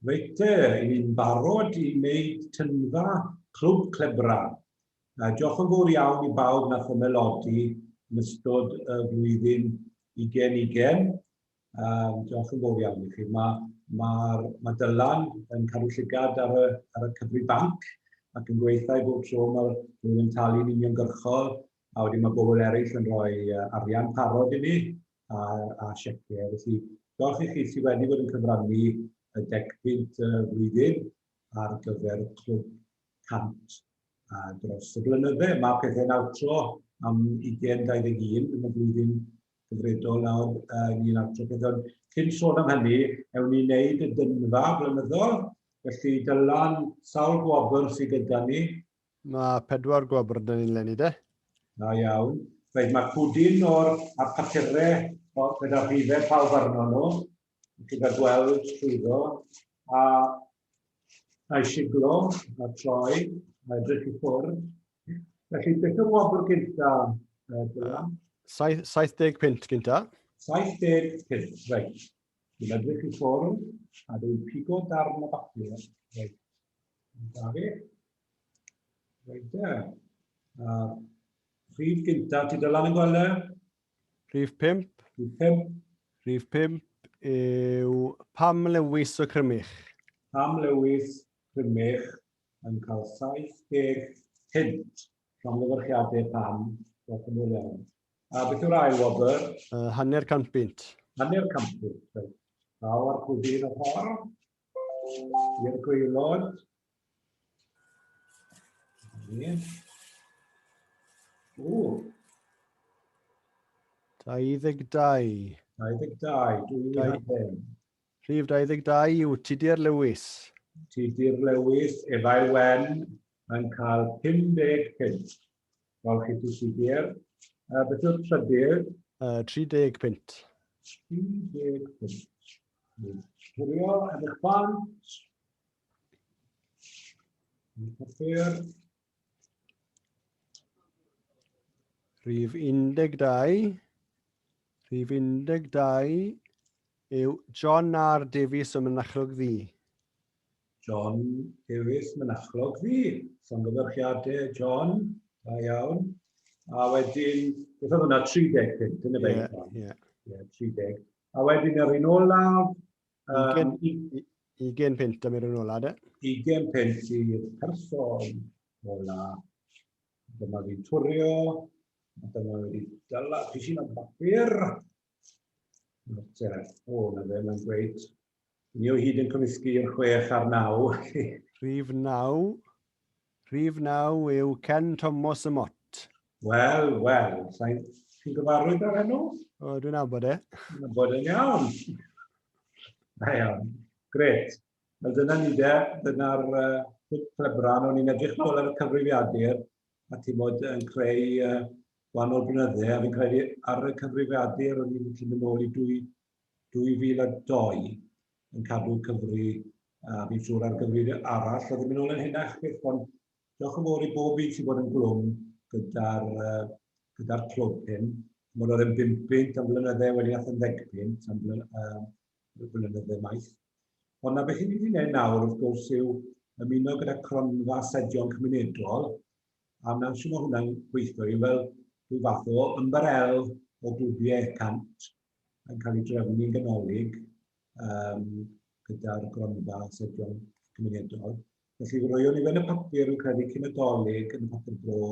Reit, ni'n barod i wneud Tynfa Clwb Clebran. Diolch yn fawr iawn i bawb nath ymelodi yn ystod y flwyddyn 2020. Diolch yn fawr iawn i chi. Mae Dylan yn cadw llygad ar y cyfri banc ac yn gweithio bob tro mae'r rhywun yn talu'n uniongyrchol, a wedyn mae bobl eraill yn rhoi arian parod i ni a sieciau. Felly, diolch i chi sydd wedi bod yn cyfrannu y 10 flwyddyn ar gyfer Clwb Cant dros y blynydde. Mae pethau'n awtro am 2021 yn y flwyddyn gyfredol nawr ni'n awtro pethau. Cyn sôn am hynny, ewn ni wneud y dynfa blynyddol. Felly, Dylan, sawl gwobr sydd gyda ni? Mae 4 gwobr dyn ni'n lenni, de? Da iawn. Reit, mae pwdin o'r papurau gyda rhifau pawb arno nhw. Gyda gweld llwyddo, a'i siglo, a troi, a edrych i ffwrdd. Felly, beth yn wobr gynta, Dylan? 70 pint gynta. 70 pint, reit. Dwi'n edrych i ffwrdd, a dwi'n pigo darn o bapur. Reit. Da fi. Reit e. Rhif gynta, ti Dylan yn gweld e? Rhif 5. Rhif 5. Rhif 5 yw Pam Lewis o Crymych. Pam Lewis Crymych yn cael 70 pint. Llongyfarchiadau Pam. Diolch yn fawr iawn. A beth yw'r ail wobr? Hanner 100 pint. Hanner 100 pint. Daw ar pwdin y ffordd. I'r gwaelod. 22. 22. Rhif 22 yw Tudur Lewis. Tudur Lewis, Efail Wen, yn cael 50 pint. Fel chi ti Tudur. Beth yw'r trydydd? 30 pint. 30 pint. Chwrio yn eich bant. Papur. Rhif 12. Rhif 12 yw John R Davies o Mynachlog Ddu. John Davies, Mynachlog Ddu. Llongyfarchiadau John, da iawn. A wedyn, beth oedd hwnna, 30 pint, yn y beth? Ie, 30. A wedyn yr un olaf... 20 pint am yr un olaf, de? 20 pint i'r person olaf. Dyma fi'n twrio. Dyma wedi dyla pisyn o bapur. O, na fe, mae'n gweud. Ni o hyd yn cymysgu i'r 6 ar 9. Rhif 9. Rhif 9 yw Ken Thomas y Mott. Wel. Chi'n gyfarwydd ar enw? O, dwi'n nabod e. Dwi'n nabod e'n iawn. Da iawn. Gret. Wel, dyna ni de. Dyna'r Clebran. O'n i'n edrych nôl ar y cyfrifiadur a ti'n bod yn creu gwahanol blynydde. A fi'n credu ar y cyfrifiadur o'n i'n mynd nôl i 2002 yn cadw cyfri a fi'n siŵr ar gyfri arall. Oedd yn mynd nôl yn hynach beth, ond diolch yn fawr i bob un sy'n bod yn glwm gyda'r clwb hyn. Mae'n o'r 5 pint am blynydde wedi ath yn 10 pint am blynydde maith. Ond na beth i ni wedi gwneud nawr, wrth gwrs, yw ymuno gyda cronfa sedion cymunedol. A na'n siŵr mae hwnna'n gweithio i fel rhyw fath o ymbarel o glwbiau cant yn cael ei drefnu'n ganolig gyda'r cronfa sedion cymunedol. Felly, roiwn ni fe'n y papur yn credu cyn y dolyg yn y papur bro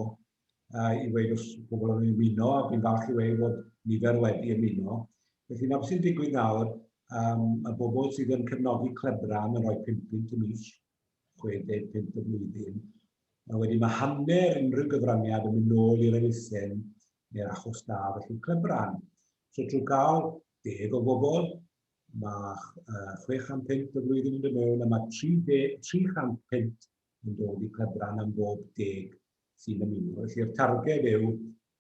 i weid os pobl yn ymuno, a fi'n falch i weid bod nifer wedi ymuno. Felly, na beth sy'n digwydd nawr, y bobl sydd yn cefnogi Clebran yn rhoi 5 pint y mis, 60 pint y blwyddyn. A wedyn mae hanner unrhyw gyfraniad yn mynd nôl i'r elusen neu'r achos da, felly Clebran. So trwy gael 10 o bobl, mae 600 pint y blwyddyn yn dod mewn, a mae 300 pint yn dod i Clebran am bob 10 sy'n ymuno. Felly'r targed yw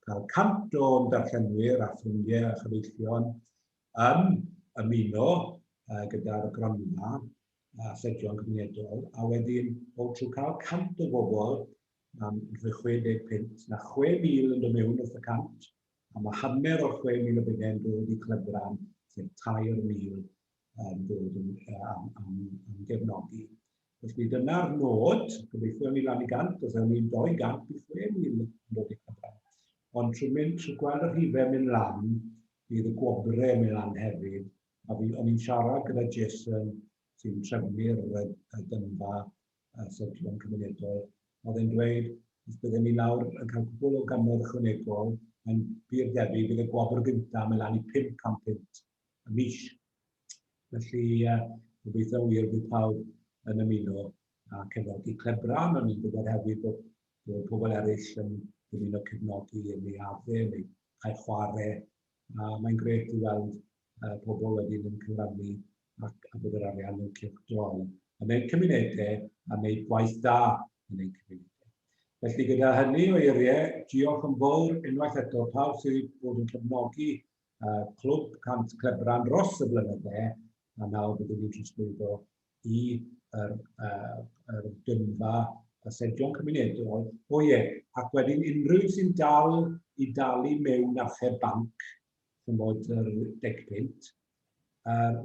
cael 100 o darllenwyr a ffrindiau a chyfeillion yn ymuno gyda'r gronfa a sedion cymunedol, a wedyn o trwy cael 100 o bobl am 60 pint, na 6,000 yn dod mewn wrth y 100, a mae hanner o'r 6,000 o bunau yn dod i Clebran, sef 3,000 dod am gefnogi. Felly dyna'r nod, gobeithio ni lan i 100, os ewn ni'n 200 i 6,000 yn dod i Clebran. Ond trwy gweld y rhifau mynd lan, bydd y gwobrau mynd lan hefyd, a o'n i'n siarad gyda Jason, sy'n trefnu'r dynfa sefydlion cymunedol, oedd e'n dweud, os byddwn ni nawr yn cael cwbl o gannoedd ychwanegol, yn byr debyg bydd y gwobr gyntaf mynd lan i 500 punt y mis. Felly, gobeithio wir bydd pawb yn ymuno a cefnogi Clebran, ond ni'n gwybod hefyd bod pobl eraill yn ymuno cefnogi yn ei adde, neu cael chwarae. Mae'n gret i weld pobl wedyn yn cyfrannu a bod yr arian yn cylchdroi. A wneud cymunedau a wneud gwaith da yn ein cymunedau. Felly gyda hynny o eiriau, diolch yn fawr unwaith eto pawb sydd wedi bod yn cefnogi Clwb Cant Clebran dros y blynydde, a nawr byddwn ni'n trosglwyddo i yr dynfa y sedion cymunedol. Ac wedyn unrhyw sy'n dal i dalu mewn archeb banc, chymod yr 10 punt,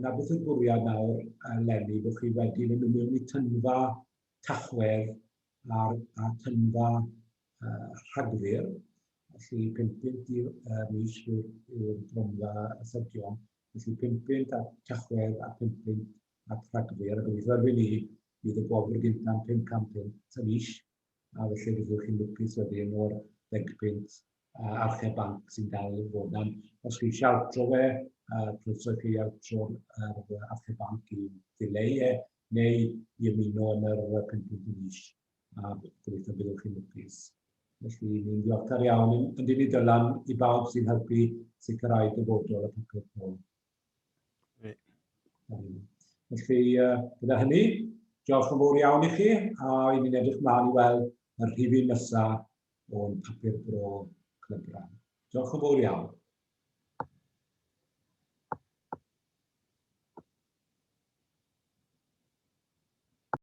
na beth yw'r bwriad nawr, Lenny, bod chi wedi mynd mewn i tynfa tachwedd a tynfa rhagfyr, felly 5 punt i'r mis yw'r gronfa y sedion, felly 5 punt at tachwedd a 5 punt at rhagfyr, a gobeithio erbyn ni bydd y gwobr gyntaf 500 punt y mis, a felly byddwch chi'n lwcus wedyn o'r 10 punt archeb banc sy'n dal i fod. Os chi siartro fe, croeso chi artro'r archeb banc i ddileu neu i ymuno yn yr 5 punt y mis, a gobeithio byddwch chi'n lwcus. Felly, ni'n ddiolchgar iawn yn dyn i Dylan i bawb sy'n helpu sicrhau dyfodol y papur pôl. Felly, gyda hynny, diolch yn fawr iawn i chi, a i ni'n edrych mlaen i weld yr rhifin nesaf o'n papur bro Clebran. Diolch yn fawr iawn.